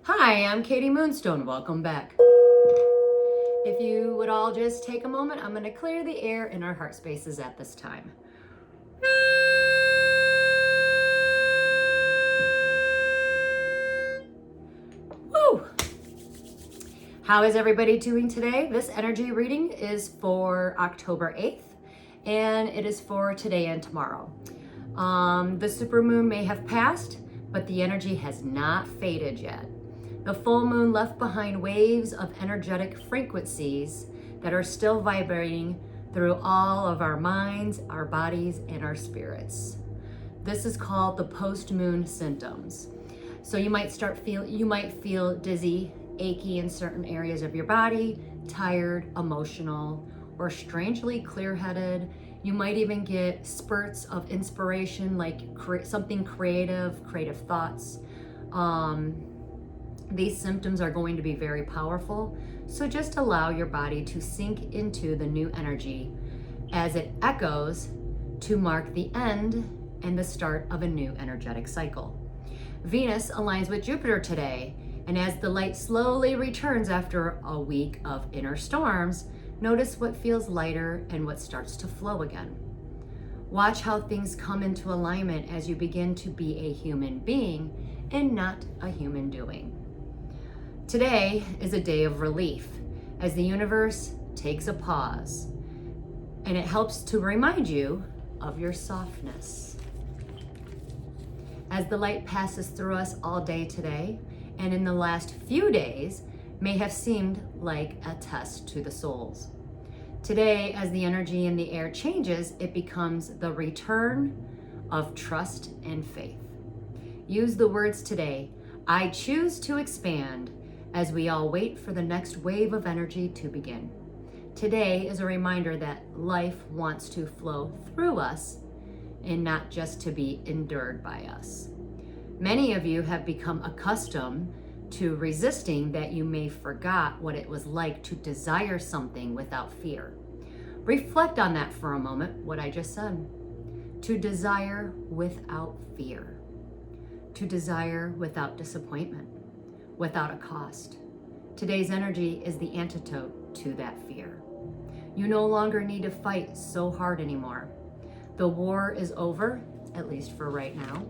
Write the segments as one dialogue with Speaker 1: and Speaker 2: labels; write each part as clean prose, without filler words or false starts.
Speaker 1: Hi, I'm Katie Moonstone. Welcome back. If you would all just take a moment, I'm going to clear the air in our heart spaces at this time. Woo! How is everybody doing today? This energy reading is for October 8th, and it is for today and tomorrow. The supermoon may have passed, but the energy has not faded yet. The full moon left behind waves of energetic frequencies that are still vibrating through all of our minds, our bodies, and our spirits. This is called the post-moon symptoms. So you might feel dizzy, achy in certain areas of your body, tired, emotional, or strangely clear-headed. You might even get spurts of inspiration, like something creative thoughts. These symptoms are going to be very powerful, so just allow your body to sink into the new energy as it echoes to mark the end and the start of a new energetic cycle. Venus aligns with Jupiter today, and as the light slowly returns after a week of inner storms, notice what feels lighter and what starts to flow again. Watch how things come into alignment as you begin to be a human being and not a human doing. Today is a day of relief as the universe takes a pause, and it helps to remind you of your softness. As the light passes through us all day today, and in the last few days, may have seemed like a test to the souls. Today, as the energy in the air changes, it becomes the return of trust and faith. Use the words today, I choose to expand, as we all wait for the next wave of energy to begin. Today is a reminder that life wants to flow through us and not just to be endured by us. Many of you have become accustomed to resisting that you may forgot what it was like to desire something without fear. Reflect on that for a moment, what I just said. To desire without fear. To desire without disappointment, without a cost. Today's energy is the antidote to that fear. You no longer need to fight so hard anymore. The war is over, at least for right now.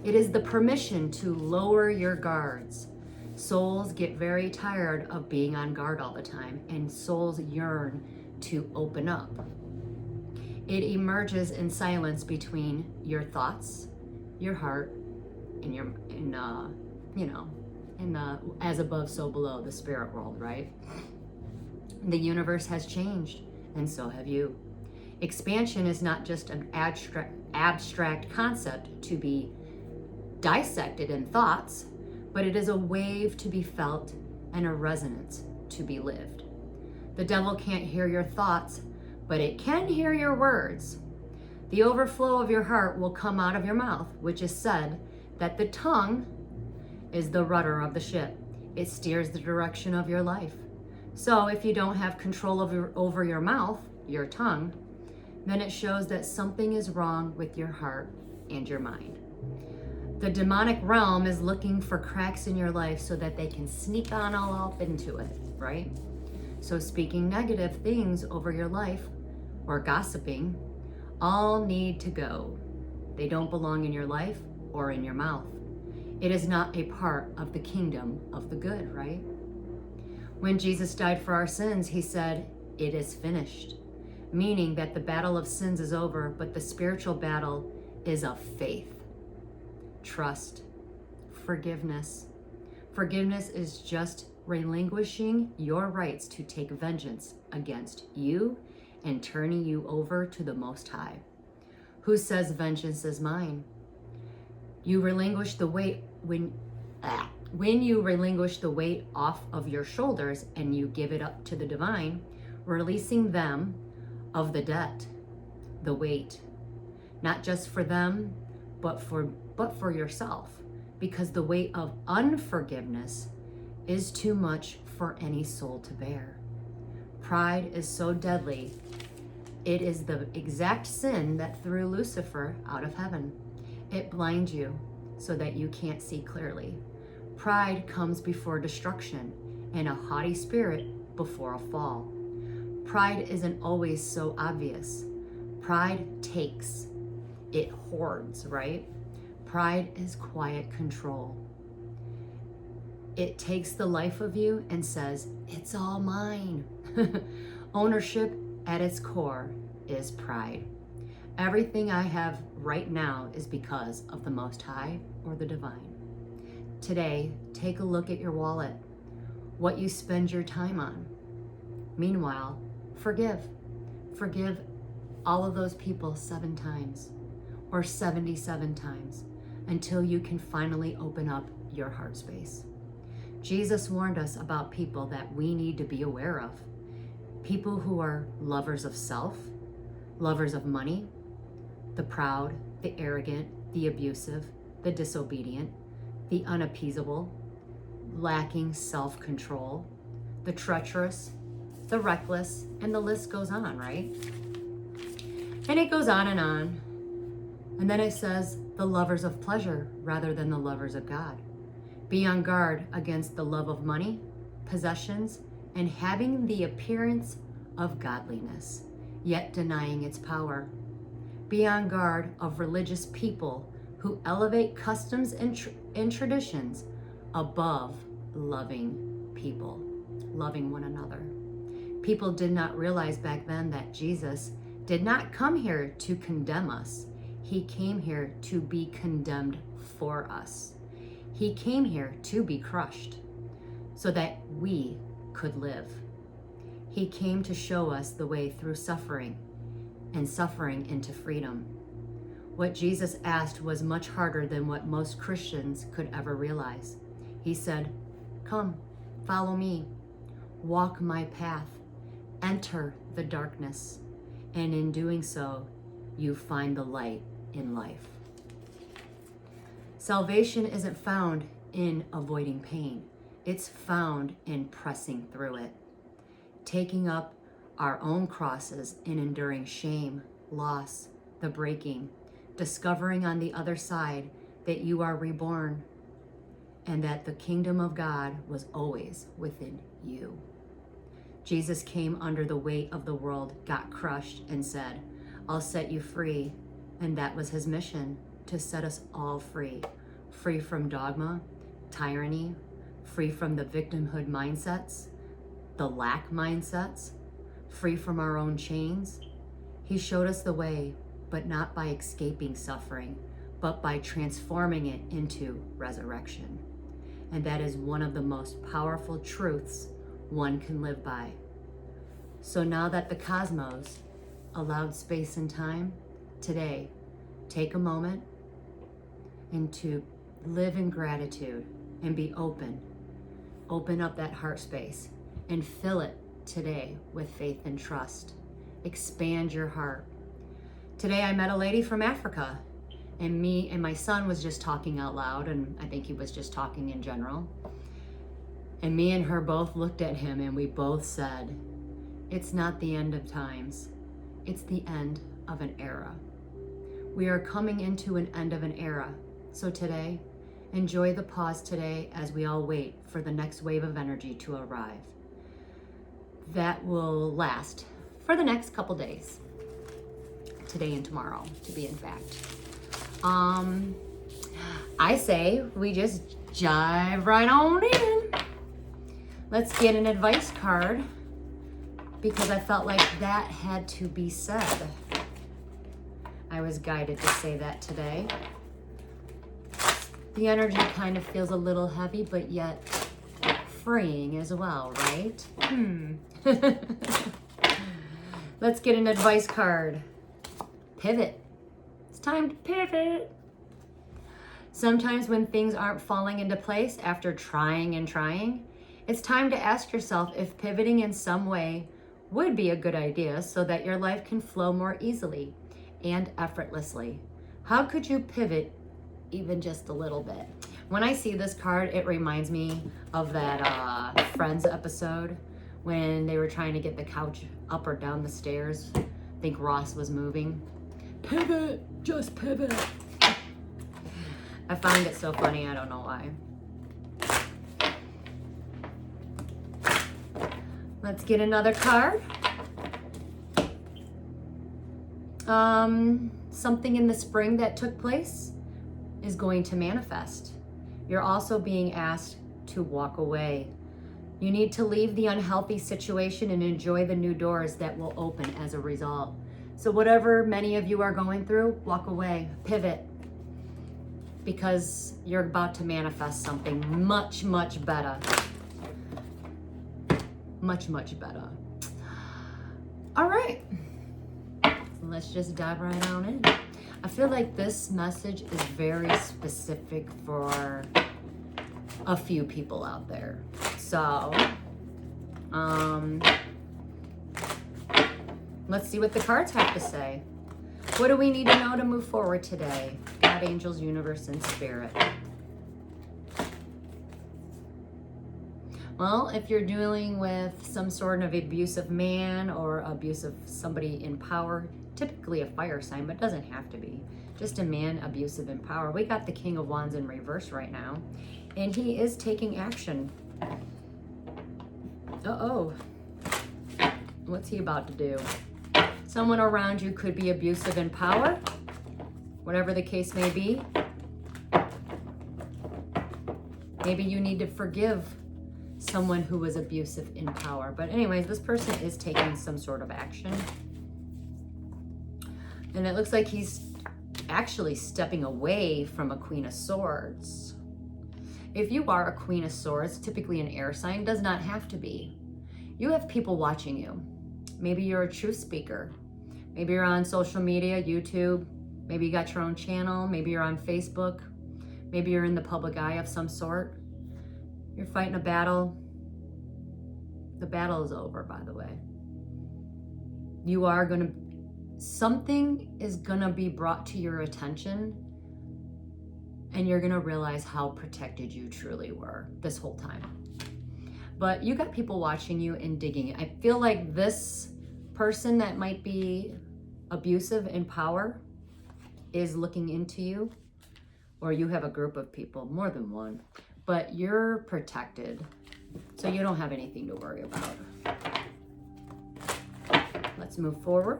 Speaker 1: It is the permission to lower your guards. Souls get very tired of being on guard all the time, and souls yearn to open up. It emerges in silence between your thoughts, your heart, and in the as above, so below, the spirit world, right? The universe has changed, and so have you. Expansion is not just an abstract concept to be dissected in thoughts, but it is a wave to be felt and a resonance to be lived. The devil can't hear your thoughts, but it can hear your words. The overflow of your heart will come out of your mouth, which is said that the tongue is the rudder of the ship. It steers the direction of your life. So if you don't have control over your mouth, your tongue, then it shows that something is wrong with your heart and your mind. The demonic realm is looking for cracks in your life so that they can sneak on all up into it, right? So speaking negative things over your life or gossiping all need to go. They don't belong in your life or in your mouth. It is not a part of the kingdom of the good, right? When Jesus died for our sins, he said, it is finished, meaning that the battle of sins is over, but the spiritual battle is of faith, trust, forgiveness. Forgiveness is just relinquishing your rights to take vengeance against you and turning you over to the Most High, who says vengeance is mine. You relinquish the weight when you relinquish the weight off of your shoulders and you give it up to the divine, releasing them of the debt, the weight, not just for them, but for yourself, because the weight of unforgiveness is too much for any soul to bear. Pride is so deadly. It is the exact sin that threw Lucifer out of heaven. It blinds you so that you can't see clearly. Pride comes before destruction, and a haughty spirit before a fall. Pride isn't always so obvious. Pride takes. It hoards, right? Pride is quiet control. It takes the life of you and says, it's all mine. Ownership at its core is pride. Everything I have right now is because of the Most High or the Divine. Today, take a look at your wallet, what you spend your time on. Meanwhile, forgive. Forgive all of those people 7 times or 77 times until you can finally open up your heart space. Jesus warned us about people that we need to be aware of. People who are lovers of self, lovers of money, the proud, the arrogant, the abusive, the disobedient, the unappeasable, lacking self-control, the treacherous, the reckless, and the list goes on, right? And it goes on. And then it says, the lovers of pleasure rather than the lovers of God. Be on guard against the love of money, possessions, and having the appearance of godliness, yet denying its power. Be on guard of religious people who elevate customs and traditions above loving people, loving one another. People did not realize back then that Jesus did not come here to condemn us. He came here to be condemned for us. He came here to be crushed so that we could live. He came to show us the way through suffering and suffering into freedom. What Jesus asked was much harder than what most Christians could ever realize. He said, come, follow me, walk my path, enter the darkness, and in doing so, you find the light in life. Salvation isn't found in avoiding pain. It's found in pressing through it, taking up our own crosses and enduring shame, loss, the breaking, discovering on the other side that you are reborn and that the kingdom of God was always within you. Jesus came under the weight of the world, got crushed, and said, I'll set you free. And that was his mission, to set us all free. Free from dogma, tyranny, free from the victimhood mindsets, the lack mindsets, free from our own chains. He showed us the way, but not by escaping suffering, but by transforming it into resurrection. And that is one of the most powerful truths one can live by. So now that the cosmos allowed space and time, today, take a moment and to live in gratitude and be open. Open up that heart space and fill it today with faith and trust. Expand your heart. Today I met a lady from Africa, and me and my son was just talking out loud, and I think he was just talking in general. And me and her both looked at him and we both said, it's not the end of times, it's the end of an era. We are coming into an end of an era. So today, enjoy the pause today as we all wait for the next wave of energy to arrive. That will last for the next couple days. Today and tomorrow, to be in fact. I say we just jive right on in. Let's get an advice card because I felt like that had to be said. I was guided to say that today. The energy kind of feels a little heavy, but yet freeing as well, right? Let's get an advice card. Pivot. It's time to pivot. Sometimes when things aren't falling into place after trying and trying, it's time to ask yourself if pivoting in some way would be a good idea so that your life can flow more easily and effortlessly. How could you pivot even just a little bit? When I see this card, it reminds me of that Friends episode when they were trying to get the couch up or down the stairs. I think Ross was moving. Pivot, just pivot. I find it so funny, I don't know why. Let's get another card. Something in the spring that took place is going to manifest. You're also being asked to walk away. You need to leave the unhealthy situation and enjoy the new doors that will open as a result. So whatever many of you are going through, walk away, pivot, because you're about to manifest something much, much better. Much, much better. All right. Let's just dive right on in. I feel like this message is very specific for a few people out there. So, let's see what the cards have to say. What do we need to know to move forward today? God, angels, universe, and spirit. Well, if you're dealing with some sort of abusive man or abusive somebody in power, typically a fire sign, but doesn't have to be. Just a man abusive in power. We got the King of Wands in reverse right now, and he is taking action. Uh-oh. What's he about to do? Someone around you could be abusive in power, whatever the case may be. Maybe you need to forgive someone who was abusive in power. But anyways, this person is taking some sort of action. And it looks like he's actually stepping away from a Queen of Swords. If you are a Queen of Swords, typically an air sign, does not have to be. You have people watching you. Maybe you're a truth speaker. Maybe you're on social media, YouTube. Maybe you got your own channel. Maybe you're on Facebook. Maybe you're in the public eye of some sort. You're fighting a battle. The battle is over, by the way. You are going to, something is going to be brought to your attention, and you're going to realize how protected you truly were this whole time. But you got people watching you and digging it. I feel like this person that might be abusive in power is looking into you, or you have a group of people, more than one, but you're protected, so you don't have anything to worry about. Let's move forward.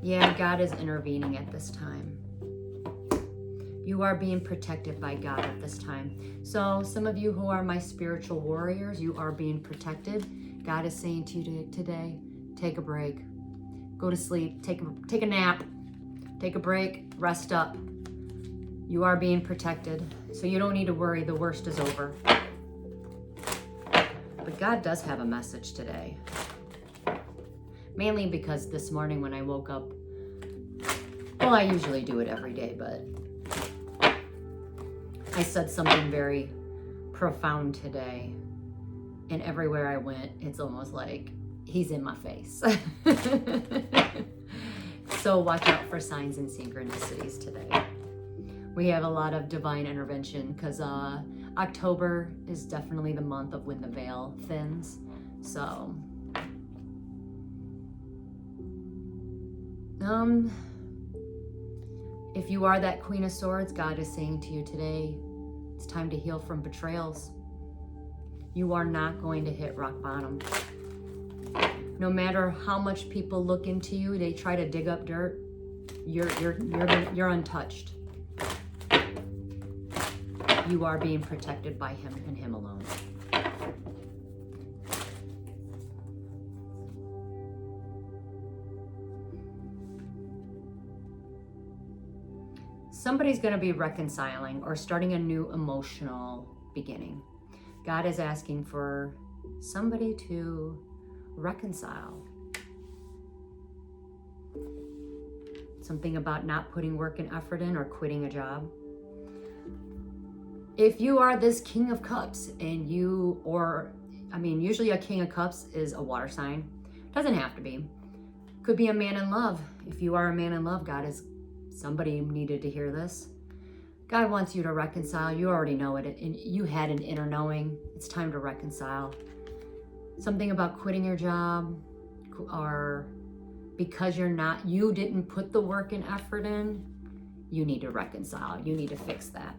Speaker 1: Yeah, God is intervening at this time. You are being protected by God at this time. So some of you who are my spiritual warriors, you are being protected. God is saying to you today, take a break, go to sleep, take a nap, take a break, rest up. You are being protected, so you don't need to worry. The worst is over. But God does have a message today. Mainly because this morning when I woke up, well, I usually do it every day, but I said something very profound today. And everywhere I went, it's almost like he's in my face. So watch out for signs and synchronicities today. We have a lot of divine intervention because October is definitely the month of when the veil thins. So, if you are that Queen of Swords, God is saying to you today, it's time to heal from betrayals. You are not going to hit rock bottom. No matter how much people look into you, they try to dig up dirt, you're untouched. You are being protected by him and him alone. Somebody's going to be reconciling or starting a new emotional beginning. God is asking for somebody to reconcile. Something about not putting work and effort in or quitting a job. If you are this King of Cups and usually a King of Cups is a water sign. Doesn't have to be. Could be a man in love. If you are a man in love, somebody needed to hear this. God wants you to reconcile. You already know it, and you had an inner knowing. It's time to reconcile. Something about quitting your job, or because you didn't put the work and effort in, you need to reconcile. You need to fix that.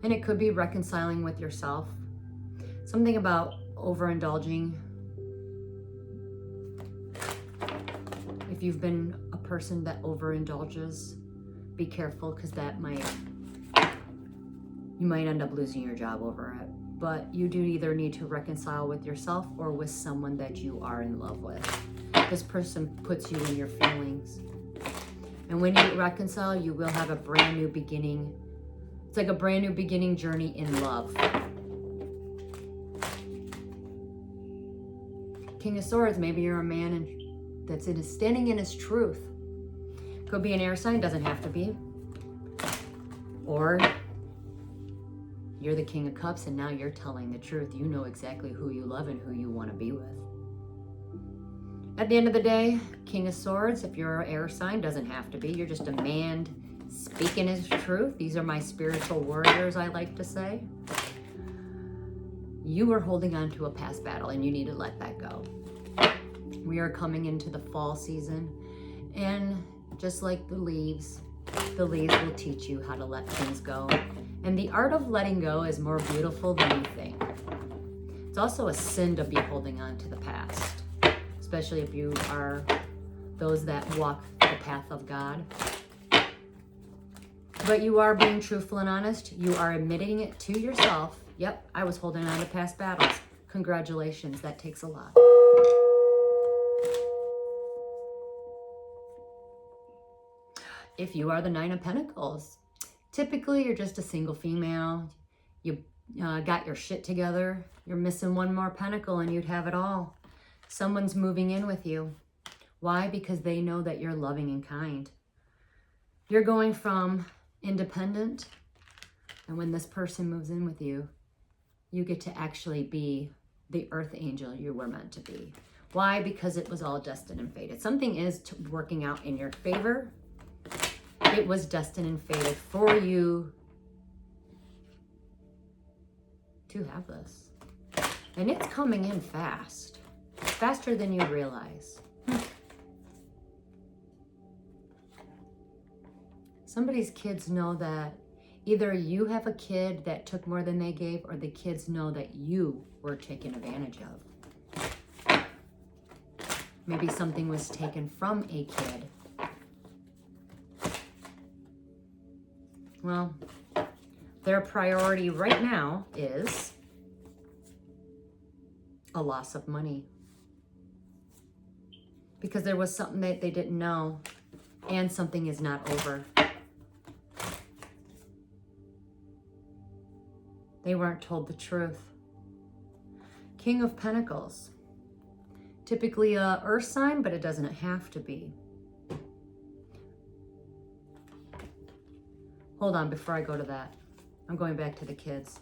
Speaker 1: And it could be reconciling with yourself. Something about overindulging. If you've been a person that overindulges, be careful, because you might end up losing your job over it. But you do either need to reconcile with yourself or with someone that you are in love with. This person puts you in your feelings. And when you reconcile, you will have a brand new beginning. It's like a brand new beginning journey in love. King of Swords, maybe you're a man that's standing in his truth. Could be an air sign, doesn't have to be. Or you're the King of Cups and now you're telling the truth. You know exactly who you love and who you want to be with. At the end of the day, King of Swords, if you're an air sign, doesn't have to be. You're just a man speaking his truth. These are my spiritual warriors, I like to say. You were holding on to a past battle and you need to let that go. We are coming into the fall season, and just like the leaves will teach you how to let things go. And the art of letting go is more beautiful than you think. It's also a sin to be holding on to the past, especially if you are those that walk the path of God. But you are being truthful and honest. You are admitting it to yourself. Yep, I was holding on to past battles. Congratulations, that takes a lot. If you are the Nine of Pentacles, typically you're just a single female. You got your shit together. You're missing one more pentacle and you'd have it all. Someone's moving in with you. Why? Because they know that you're loving and kind. You're going from independent, and when this person moves in with you, you get to actually be the earth angel you were meant to be. Why? Because it was all destined and fated. Something is working out in your favor. It was destined and fated for you to have this. And it's coming in fast. Faster than you realize. Somebody's kids know that either you have a kid that took more than they gave, or the kids know that you were taken advantage of. Maybe something was taken from a kid. Well, their priority right now is a loss of money. Because there was something that they didn't know, and something is not over. They weren't told the truth. King of Pentacles. Typically a earth sign, but it doesn't have to be. Hold on, before I go to that, I'm going back to the kids.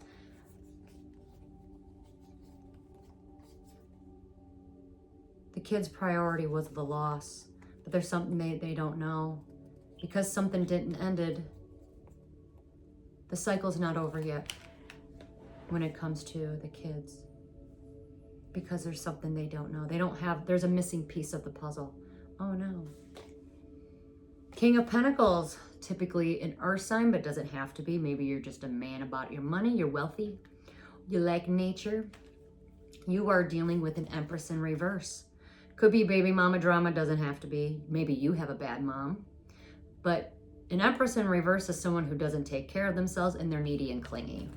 Speaker 1: The kids' priority was the loss, but there's something they don't know. Because something didn't ended, the cycle's not over yet when it comes to the kids. Because there's something they don't know. There's a missing piece of the puzzle. Oh no. King of Pentacles, typically an earth sign, but doesn't have to be. Maybe you're just a man about your money, you're wealthy, you like nature. You are dealing with an Empress in reverse. Could be baby mama drama, doesn't have to be. Maybe you have a bad mom. But an Empress in reverse is someone who doesn't take care of themselves and they're needy and clingy.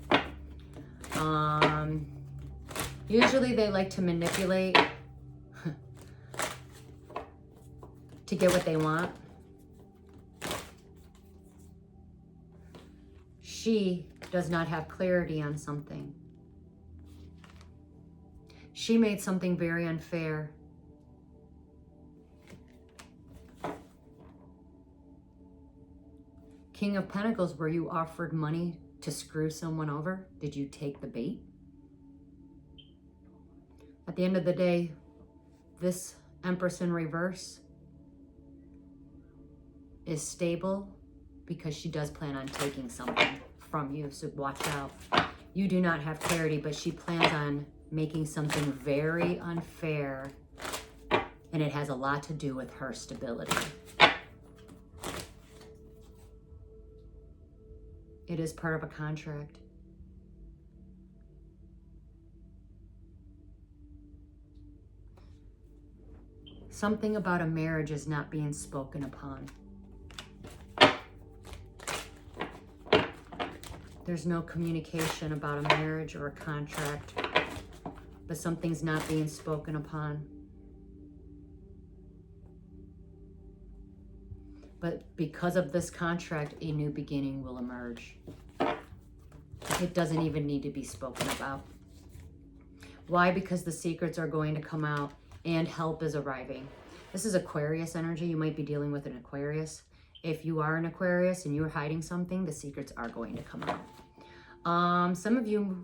Speaker 1: Usually they like to manipulate to get what they want. She does not have clarity on something. She made something very unfair. King of Pentacles, were you offered money to screw someone over? Did you take the bait? At the end of the day, this Empress in reverse is stable because she does plan on taking something from you, so watch out. You do not have clarity, but she plans on making something very unfair, and it has a lot to do with her stability. It is part of a contract. Something about a marriage is not being spoken upon. There's no communication about a marriage or a contract, but something's not being spoken upon. But because of this contract, a new beginning will emerge. It doesn't even need to be spoken about. Why? Because the secrets are going to come out and help is arriving. This is Aquarius energy. You might be dealing with an Aquarius. If you are an Aquarius and you're hiding something, the secrets are going to come out. Some of you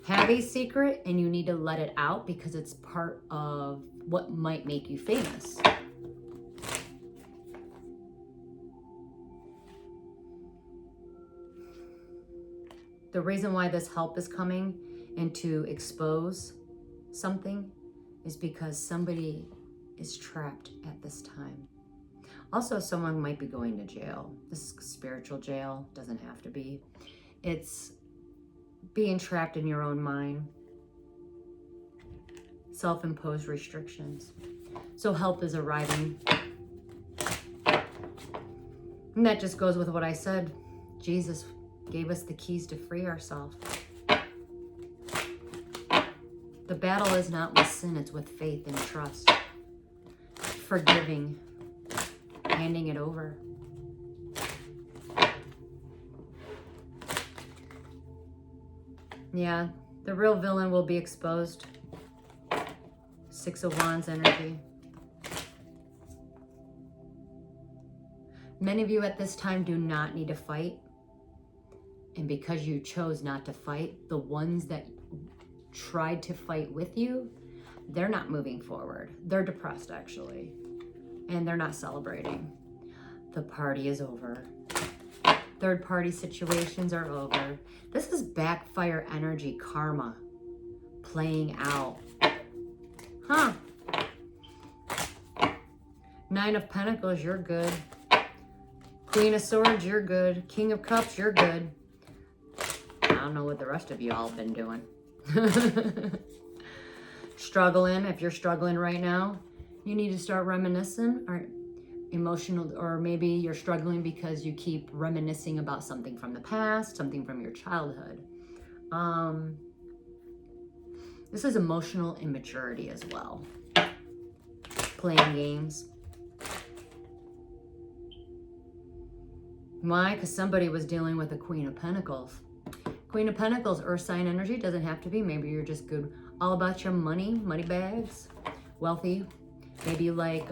Speaker 1: have a secret and you need to let it out because it's part of what might make you famous. The reason why this help is coming and to expose something is because somebody is trapped at this time. Also, someone might be going to jail. This is spiritual jail, doesn't have to be. It's being trapped in your own mind. Self-imposed restrictions. So help is arriving. And that just goes with what I said. Jesus gave us the keys to free ourselves. The battle is not with sin, it's with faith and trust. Forgiving, handing it over. Yeah, the real villain will be exposed. 6 of Wands energy. Many of you at this time do not need to fight. And because you chose not to fight, the ones that tried to fight with you, they're not moving forward. They're depressed, actually. And they're not celebrating. The party is over. Third-party situations are over. This is backfire energy, karma, playing out. Huh. 9 of Pentacles, you're good. Queen of Swords, you're good. King of Cups, you're good. I don't know what the rest of you all have been doing. Struggling. If you're struggling right now, you need to start reminiscing or emotional, or maybe you're struggling because you keep reminiscing about something from the past, something from your childhood. This is emotional immaturity as well. Playing games. Why? Because somebody was dealing with a Queen of Pentacles. Queen of Pentacles, earth sign energy, doesn't have to be. Maybe you're just good, all about your money bags, wealthy. Maybe you like,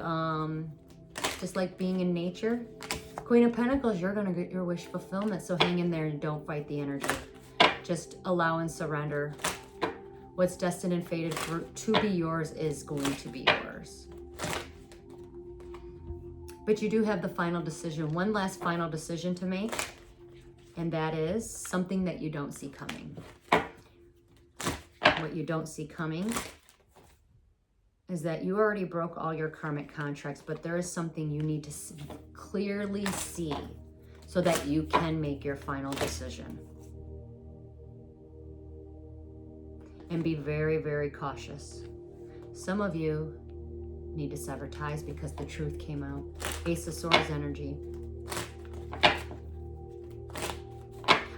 Speaker 1: just like being in nature. Queen of Pentacles, you're going to get your wish fulfillment. So hang in there and don't fight the energy. Just allow and surrender. What's destined and fated to be yours is going to be yours. But you do have the final decision, one last final decision to make. And that is something that you don't see coming. What you don't see coming is that you already broke all your karmic contracts, but there is something you need to clearly see so that you can make your final decision. And be very, very cautious. Some of you need to sever ties because the truth came out. Ace of Swords energy.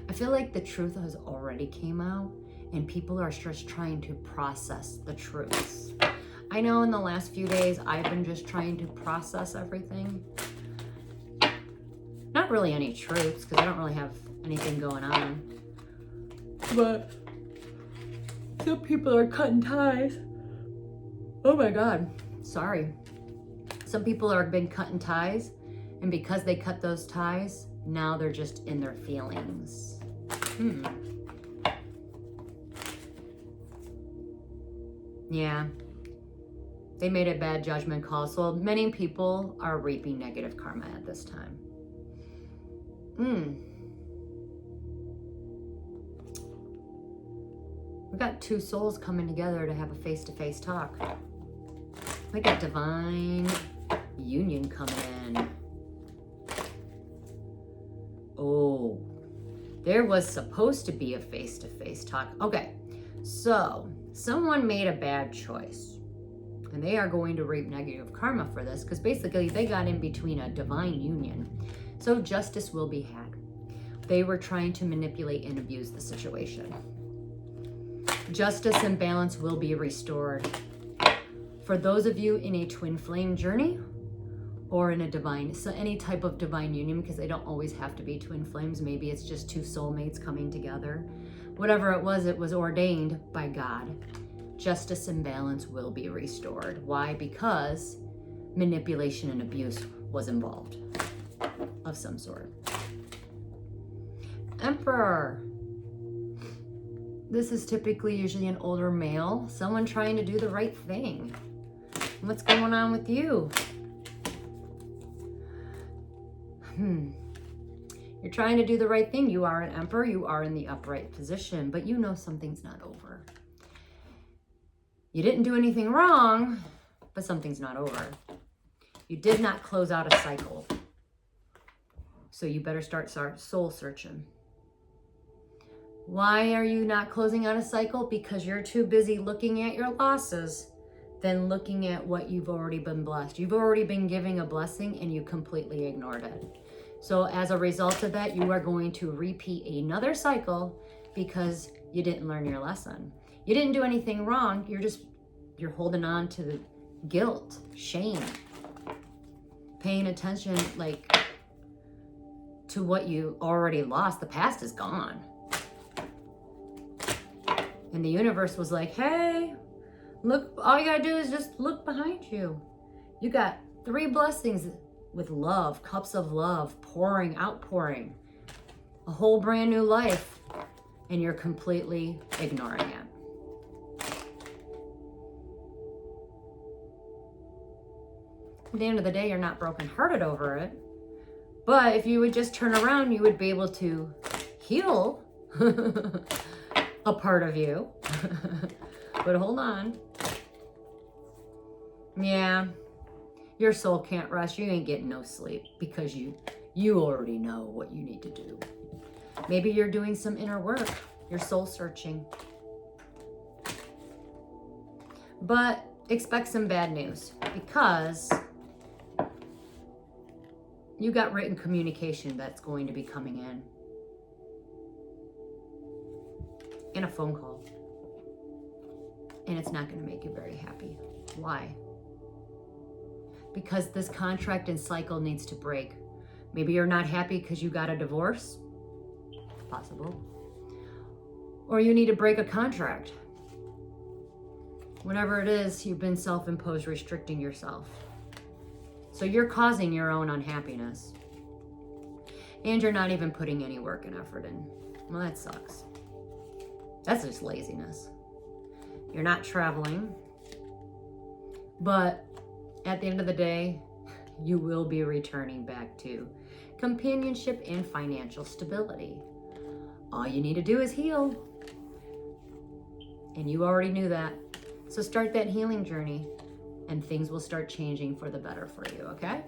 Speaker 1: I feel like the truth has already came out and people are just trying to process the truths. I know in the last few days, I've been just trying to process everything. Not really any truths because I don't really have anything going on. But some people are cutting ties. Oh my God, sorry. Some people have been cutting ties, and because they cut those ties, now they're just in their feelings. Yeah. They made a bad judgment call. So many people are reaping negative karma at this time. We got 2 souls coming together to have a face-to-face talk. We got divine union coming in. Oh, there was supposed to be a face-to-face talk. Okay, so someone made a bad choice. And they are going to reap negative karma for this, because basically they got in between a divine union. So justice will be had. They were trying to manipulate and abuse the situation. Justice and balance will be restored. For those of you in a twin flame journey, or in a divine, so any type of divine union, because they don't always have to be twin flames. Maybe it's just two soulmates coming together. Whatever it was ordained by God. Justice and balance will be restored. Why? Because manipulation and abuse was involved of some sort. Emperor. This is typically usually an older male, someone trying to do the right thing. What's going on with you? You're trying to do the right thing. You are an emperor. You are in the upright position, but you know something's not over. You didn't do anything wrong, but something's not over. You did not close out a cycle. So you better start soul searching. Why are you not closing out a cycle? Because you're too busy looking at your losses than looking at what you've already been blessed. You've already been giving a blessing and you completely ignored it. So as a result of that, you are going to repeat another cycle because you didn't learn your lesson. You didn't do anything wrong. You're holding on to the guilt, shame, paying attention to what you already lost. The past is gone. And the universe was like, hey, look, all you gotta do is just look behind you. You got 3 blessings with love, cups of love, outpouring, a whole brand new life, and you're completely ignoring it. At the end of the day, you're not brokenhearted over it, but if you would just turn around, you would be able to heal a part of you. But hold on. Yeah. Your soul can't rest. You ain't getting no sleep because you already know what you need to do. Maybe you're doing some inner work. You're soul searching. But expect some bad news because you got written communication that's going to be coming in a phone call. And it's not going to make you very happy. Why? Because this contract and cycle needs to break. Maybe you're not happy because you got a divorce. Possible. Or you need to break a contract. Whatever it is, you've been self-imposed restricting yourself. So you're causing your own unhappiness. And you're not even putting any work and effort in. Well, that sucks. That's just laziness. You're not traveling. But at the end of the day, you will be returning back to companionship and financial stability. All you need to do is heal. And you already knew that. So start that healing journey and things will start changing for the better for you, okay?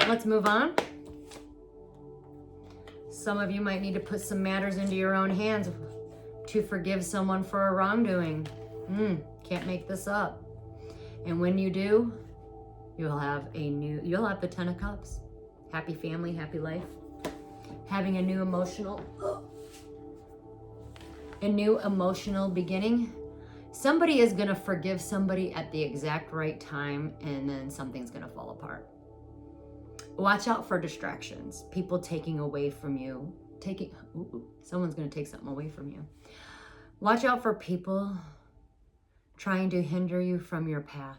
Speaker 1: Let's move on. Some of you might need to put some matters into your own hands to forgive someone for a wrongdoing. Can't make this up. And when you do, you'll have the 10 of Cups. Happy family, happy life. Having a new emotional beginning. Somebody is going to forgive somebody at the exact right time, and then something's going to fall apart. Watch out for distractions. People taking away from you. Someone's going to take something away from you. Watch out for people trying to hinder you from your path.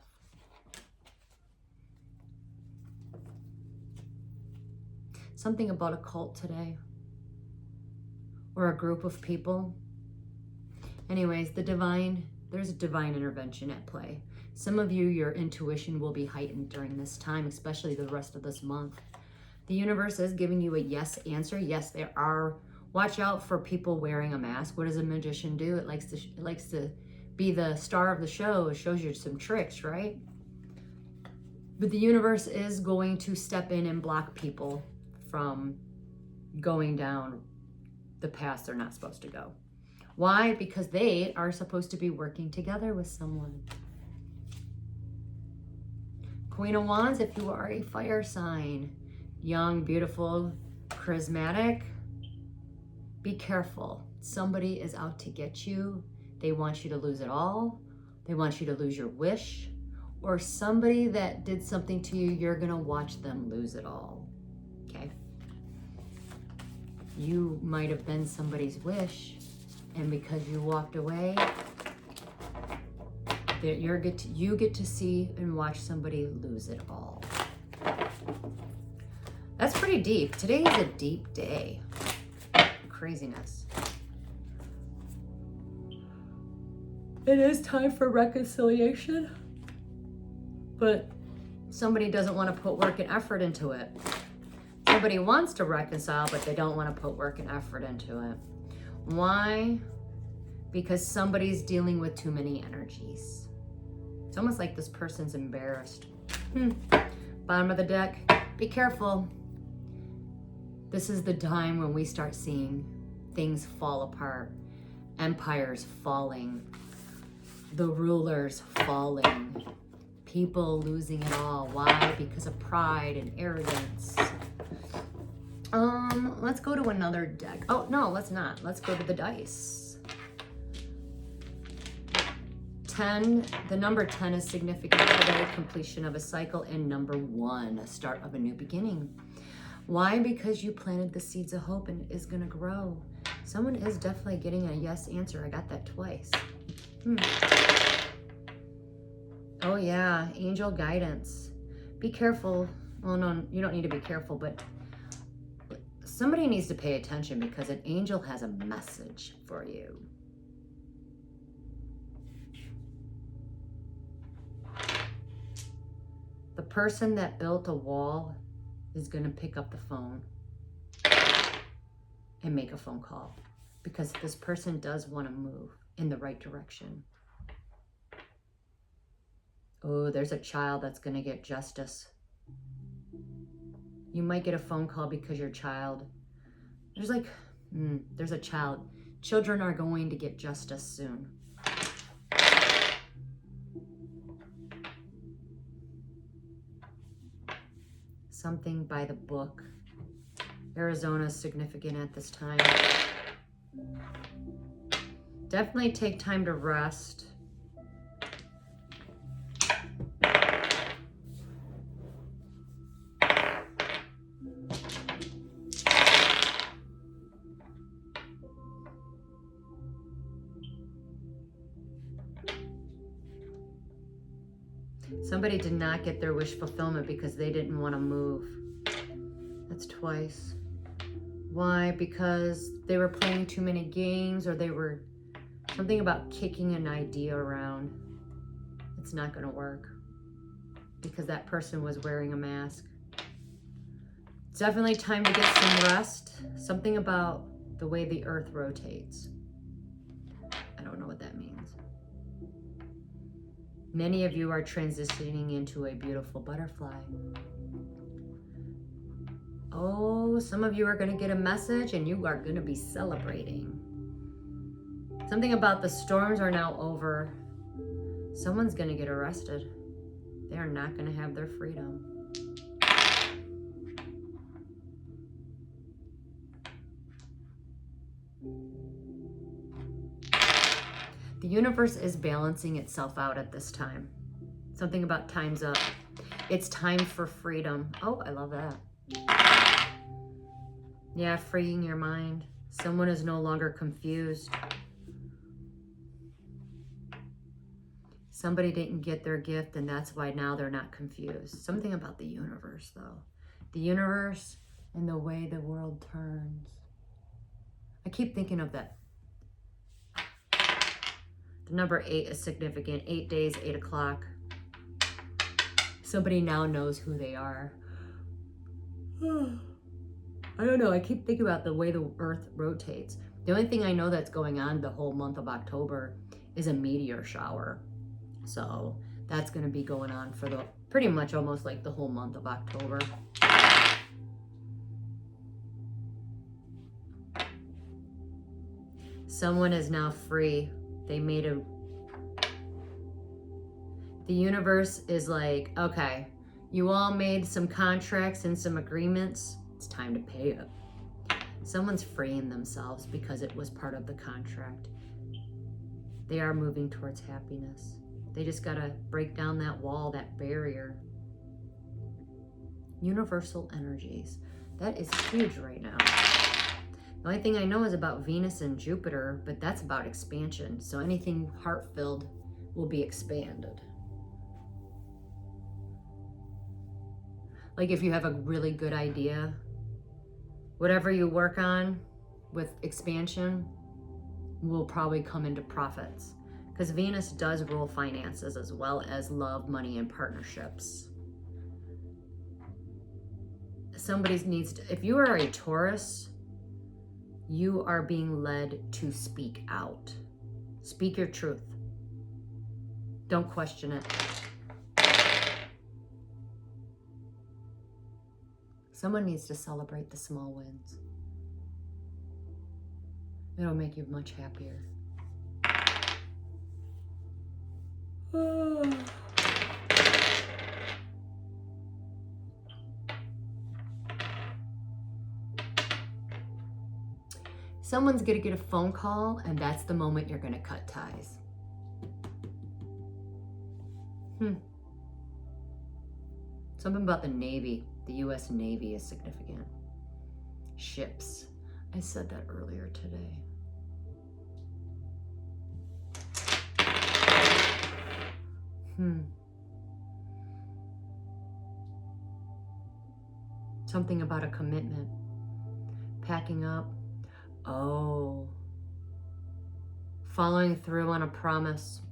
Speaker 1: Something about a cult today. Or a group of people. Anyways, there's a divine intervention at play. Some of you, your intuition will be heightened during this time, especially the rest of this month. The universe is giving you a yes answer. Yes, there are. Watch out for people wearing a mask. What does a magician do? It likes to be the star of the show. It shows you some tricks, right? But the universe is going to step in and block people from going down the path they're not supposed to go. Why? Because they are supposed to be working together with someone. Queen of Wands, if you are a fire sign, young, beautiful, charismatic, be careful. Somebody is out to get you. They want you to lose it all. They want you to lose your wish. Or somebody that did something to you, you're gonna watch them lose it all, okay? You might have been somebody's wish, and because you walked away, that you get to see and watch somebody lose it all. That's pretty deep. Today is a deep day. Craziness. It is time for reconciliation, but somebody doesn't want to put work and effort into it. Somebody wants to reconcile, but they don't want to put work and effort into it. Why? Because somebody's dealing with too many energies. It's almost like this person's embarrassed. Bottom of the deck, be careful. This is the time when we start seeing things fall apart, empires falling, the rulers falling, people losing it all. Why? Because of pride and arrogance. Let's go to another deck. Oh, no, let's not. Let's go to the dice. 10, the number 10 is significant today, completion of a cycle, and number 1, a start of a new beginning. Why? Because you planted the seeds of hope and it is going to grow. Someone is definitely getting a yes answer. I got that twice. Oh yeah, angel guidance. Be careful. Well, no, you don't need to be careful, but somebody needs to pay attention because an angel has a message for you. The person that built a wall is going to pick up the phone and make a phone call because this person does want to move in the right direction. Oh, there's a child that's going to get justice. You might get a phone call because your child, there's a child. Children are going to get justice soon. Something by the book. Arizona is significant at this time. Definitely take time to rest. Somebody did not get their wish fulfillment because they didn't want to move. That's twice. Why? Because they were playing too many games, or they were something about kicking an idea around. It's not going to work because that person was wearing a mask. It's definitely time to get some rest. Something about the way the earth rotates. I don't know what that means. Many of you are transitioning into a beautiful butterfly. Oh, some of you are going to get a message and you are going to be celebrating. Something about the storms are now over. Someone's going to get arrested. They are not going to have their freedom. The universe is balancing itself out at this time. Something about time's up. It's time for freedom. Oh, I love that. Yeah, freeing your mind. Someone is no longer confused. Somebody didn't get their gift and that's why now they're not confused. Something about the universe though. The universe and the way the world turns. I keep thinking of that. The number 8 is significant. 8 days, 8 o'clock. Somebody now knows who they are. I don't know. I keep thinking about the way the earth rotates. The only thing I know that's going on the whole month of October is a meteor shower. So that's going to be going on for the pretty much almost like the whole month of October. Someone is now free. They made a... The universe is like, okay, You all made some contracts and some agreements. It's time to pay it. Someone's freeing themselves because it was part of the contract. They are moving towards happiness. They just got to break down that wall, that barrier. Universal energies. That is huge right now. The only thing I know is about Venus and Jupiter, but that's about expansion. So anything heart-filled will be expanded. Like if you have a really good idea, whatever you work on with expansion will probably come into profits. Because Venus does rule finances as well as love, money, and partnerships. Somebody needs to, if you are a Taurus, you are being led to speak out. Speak your truth. Don't question it. Someone needs to celebrate the small wins. It'll make you much happier. Someone's going to get a phone call, and that's the moment you're going to cut ties. Something about the Navy. The U.S. Navy is significant. Ships. I said that earlier today. Something about a commitment. Packing up. Oh. Following through on a promise.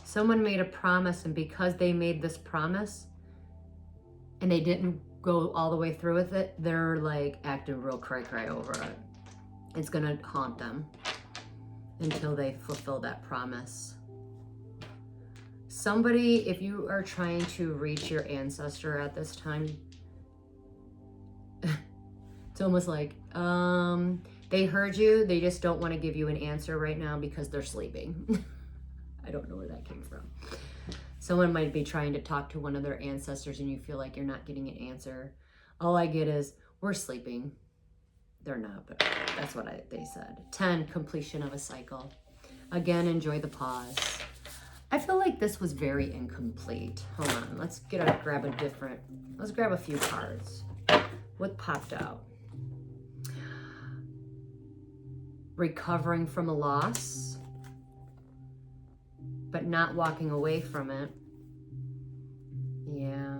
Speaker 1: Someone made a promise, and because they made this promise and they didn't go all the way through with it, they're like acting real cray-cray over it. It's gonna haunt them until they fulfill that promise. Somebody, if you are trying to reach your ancestor at this time, it's almost like they heard you, they just don't want to give you an answer right now because they're sleeping. I don't know where that came from. Someone might be trying to talk to one of their ancestors and you feel like you're not getting an answer. All I get is, we're sleeping. They're not, but that's what they said. 10, completion of a cycle. Again, enjoy the pause. I feel like this was very incomplete. Hold on, let's grab a few cards. What popped out? Recovering from a loss, but not walking away from it. Yeah.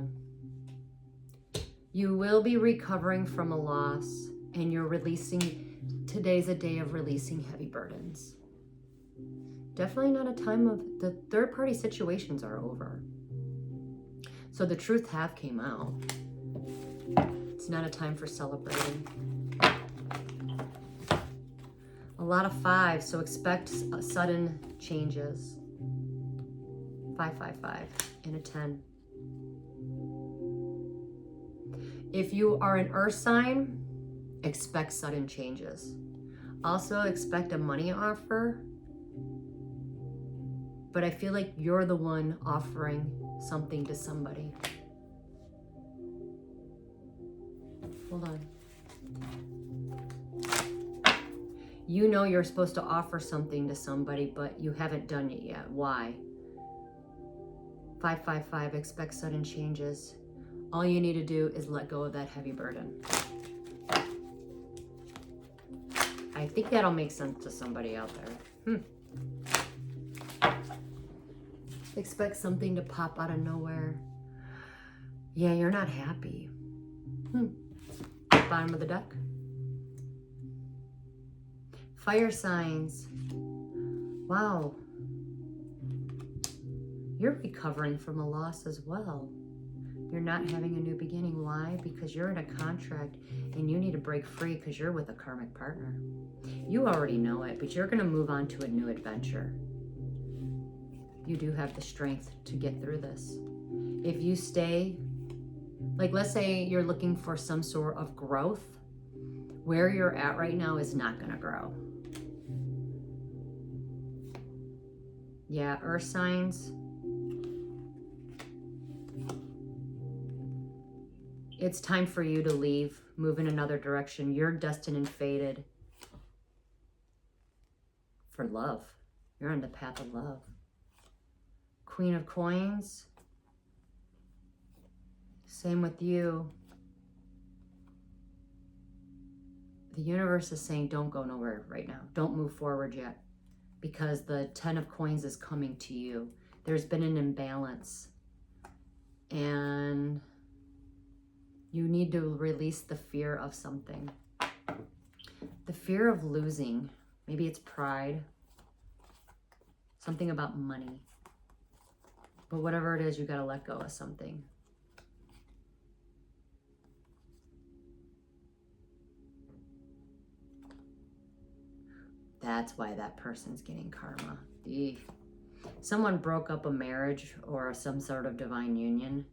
Speaker 1: You will be recovering from a loss, and you're releasing, today's a day of releasing heavy burdens. Definitely not a time of, the third-party situations are over. So the truth have came out. It's not a time for celebrating. A lot of 5, so expect sudden changes. 5, 5, 5, and a 10. If you are an earth sign, expect sudden changes. Also expect a money offer, but I feel like you're the one offering something to somebody. Hold on. You know you're supposed to offer something to somebody, but you haven't done it yet. Why? 5, 5, 5, expect sudden changes. All you need to do is let go of that heavy burden. I think that'll make sense to somebody out there. Expect something to pop out of nowhere. Yeah, you're not happy. Bottom of the deck. Fire signs. Wow. You're recovering from a loss as well. You're not having a new beginning. Why? Because you're in a contract and you need to break free because you're with a karmic partner. You already know it, but you're going to move on to a new adventure. You do have the strength to get through this. If you stay, like let's say you're looking for some sort of growth Where you're at right now is not going to grow. Yeah, earth signs. It's time for you to leave, move in another direction. You're destined and fated for love. You're on the path of love. Queen of Coins. Same with you. The universe is saying don't go nowhere right now. Don't move forward yet, because the 10 of Coins is coming to you. There's been an imbalance, and you need to release the fear of something. The fear of losing. Maybe it's pride. Something about money. But whatever it is, you got to let go of something. That's why that person's getting karma. Eek. Someone broke up a marriage or some sort of divine union.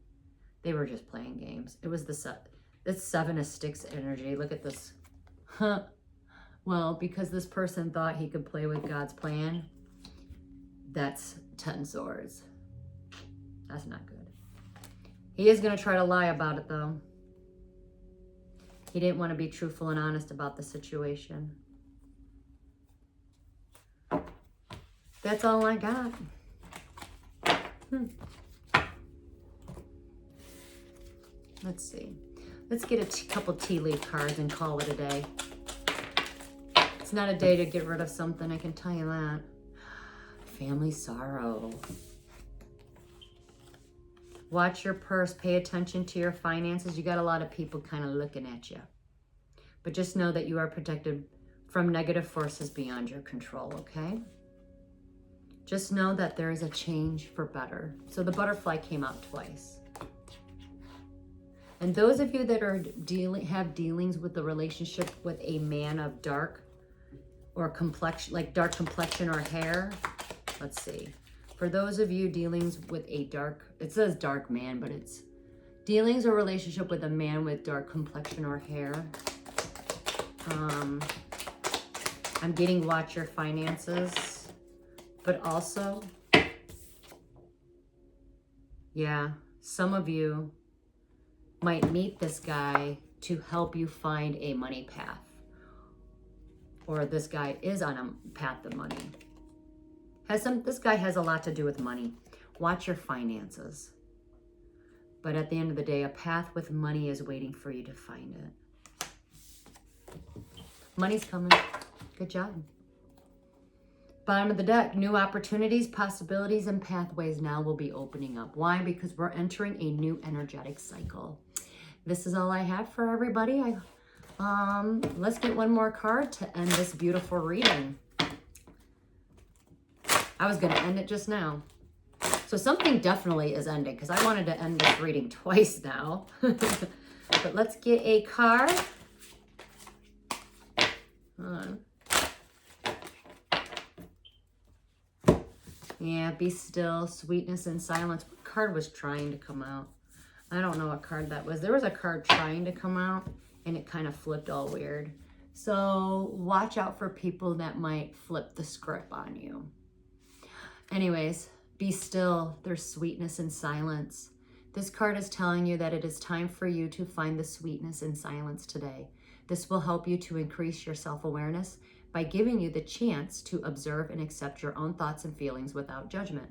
Speaker 1: They were just playing games. It was this 7 of Sticks energy. Look at this. Huh. Well, because this person thought he could play with God's plan, that's 10 swords. That's not good. He is going to try to lie about it, though. He didn't want to be truthful and honest about the situation. That's all I got. Let's see. Let's get a couple tea leaf cards and call it a day. It's not a day to get rid of something, I can tell you that. Family sorrow. Watch your purse. Pay attention to your finances. You got a lot of people kind of looking at you. But just know that you are protected from negative forces beyond your control, okay? Just know that there is a change for better. So the butterfly came out twice. And those of you that are have dealings with the relationship with a man of dark or complexion, like dark complexion or hair, let's see. For those of you dealings with a dark, it says dark man, but it's dealings or relationship with a man with dark complexion or hair. I'm getting watch your finances, but also, yeah, some of you might meet this guy to help you find a money path, or this guy is on a path of money. This guy has a lot to do with money. Watch your finances. But at the end of the day, a path with money is waiting for you to find it. Money's coming. Good job. Bottom of the deck, new opportunities, possibilities, and pathways now will be opening up. Why? Because we're entering a new energetic cycle. This is all I have for everybody. Let's get one more card to end this beautiful reading. I was going to end it just now. So something definitely is ending, because I wanted to end this reading twice now. But let's get a card. Yeah, be still, sweetness and silence. What card was trying to come out? I don't know what card that was. There was a card trying to come out, and it kind of flipped all weird. So watch out for people that might flip the script on you. Anyways, be still. There's sweetness and silence. This card is telling you that it is time for you to find the sweetness in silence today. This will help you to increase your self-awareness by giving you the chance to observe and accept your own thoughts and feelings without judgment.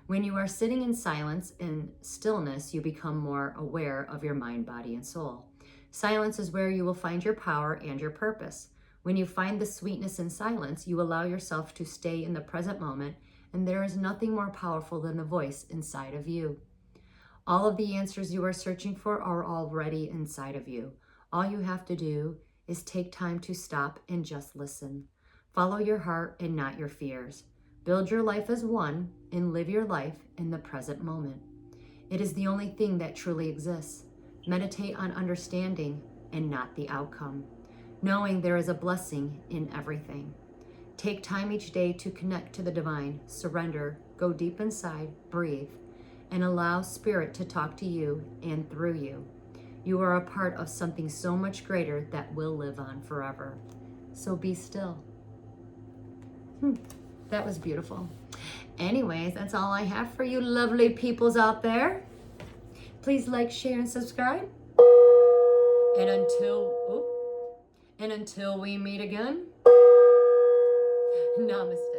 Speaker 1: When you are sitting in silence and stillness, you become more aware of your mind, body, and soul. Silence is where you will find your power and your purpose. When you find the sweetness in silence, you allow yourself to stay in the present moment, and there is nothing more powerful than the voice inside of you. All of the answers you are searching for are already inside of you. All you have to do is take time to stop and just listen. Follow your heart and not your fears. Build your life as one and live your life in the present moment. It is the only thing that truly exists. Meditate on understanding and not the outcome, knowing there is a blessing in everything. Take time each day to connect to the divine, surrender, go deep inside, breathe, and allow spirit to talk to you and through you. You are a part of something so much greater that will live on forever. So be still. That was beautiful. Anyways, that's all I have for you lovely peoples out there. Please like, share, and subscribe. And until we meet again, namaste.